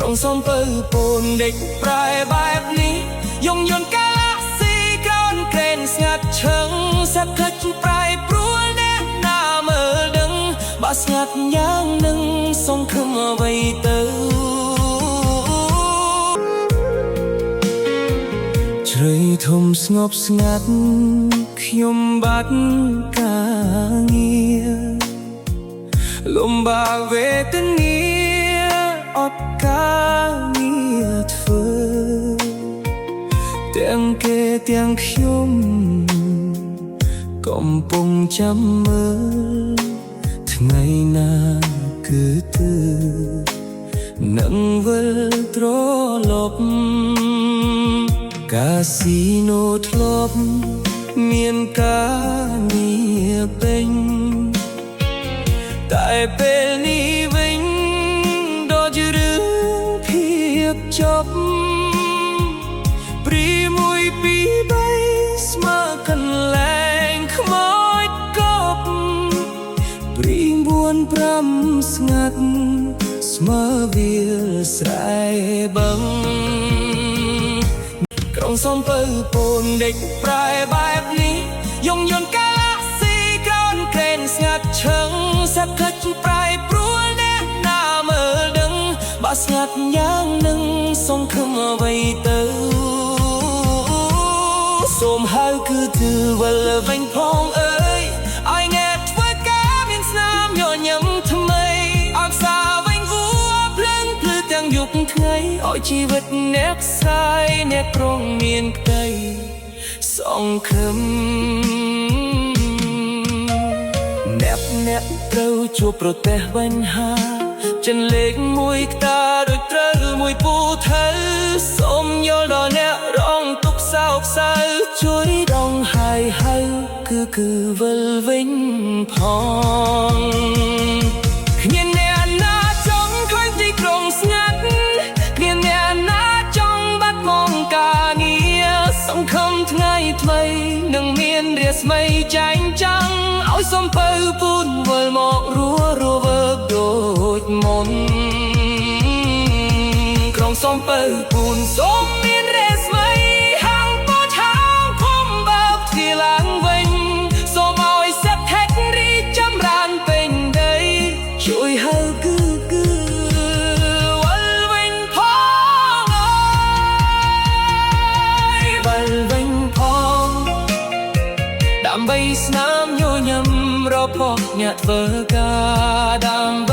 ក្រុងសំពៅពូនដេកប្រែបែបនេះយងយន្តកាឡាស៊ីក្រោនក្រែនស្ងាត់ឈឹងសាប់ខិចប្រែព្រួលអ្នកណាមើលដឹងបើស្ងាត់យ៉ាងនឹងសង្ឃឹមអ្វីទៅជ្រៃធំស្ងប់ស្ងាត់ខ្ញុំបាត់ការងារលំបាកវេទនាអត់ការងារធ្វើទាំងគេទាំងខ្ញុំកំពុងចាំមើលថ្ងៃណាគឺទៅនឹងវិលត្រឡប់កាស៊ីណូធ្លាប់មានការងារពេញតែពេលនេះវិញដូចជារឿងភាពចប់ព្រីមួយពីរបីស្មើកន្លែងខ្មោចកប់ព្រី4 5ស្ងាត់ស្មើវាលស្រែបឹងក្រុងសំពៅពូនដេកប្រែបែបនេះយងយន្តកាឡាស៊ីក្រោនក្រែនស្ងាត់ឈឹងសាប់ខិចប្រែព្រួលអ្នកណាមើលដឹងបើស្ងាត់យ៉ាងនឹងសង្ឃឹមអ្វីទៅសូមហៅគឺទៅវិលវិញផងអើយឲ្យអ្នកធ្វើការមានស្នាមញញឹមថ្មីអបសារវិញវូភ្លើងភ្លឺទាំងយប់ថ្ងៃឲ្យជីវិតអ្នកស្រីអ្នកប្រងមានក្តីសង្ឃឹមអ្នកត្រូវជួបប្រទះបញ្ហាចិនលេខមួយក្តារដូចត្រូវមួយពូថៅសូមយល់ដល់អ្នករងទុក្ខសោកសៅជួយដងហើយហៅគឺវិលវិញផងគ្មានអ្នកណាចង់ឃើញទីក្រុងស្ងាត់គ្មានអ្នកណាចង់បាត់បង់ការងារសង្ឃឹមថ្ងៃថ្មីនឹងមានរាស្មីចែងចាំងឲ្យសំពៅពូនវិលមករវើកដូចមុនក្រុងសំពៅពូនសូមមានរាស្មីហាងពោឆាងភូមិបើកទ្វារឡើងវិញសូមឲ្យសេដ្ឋកិច្ចរីកចម្រើនពេញដីជួយហៅគឺវិលវិញផងអើយវិលវិញផងដើម្បីស្នាមញញឹមរកអ្នកធ្វើការដើម្បី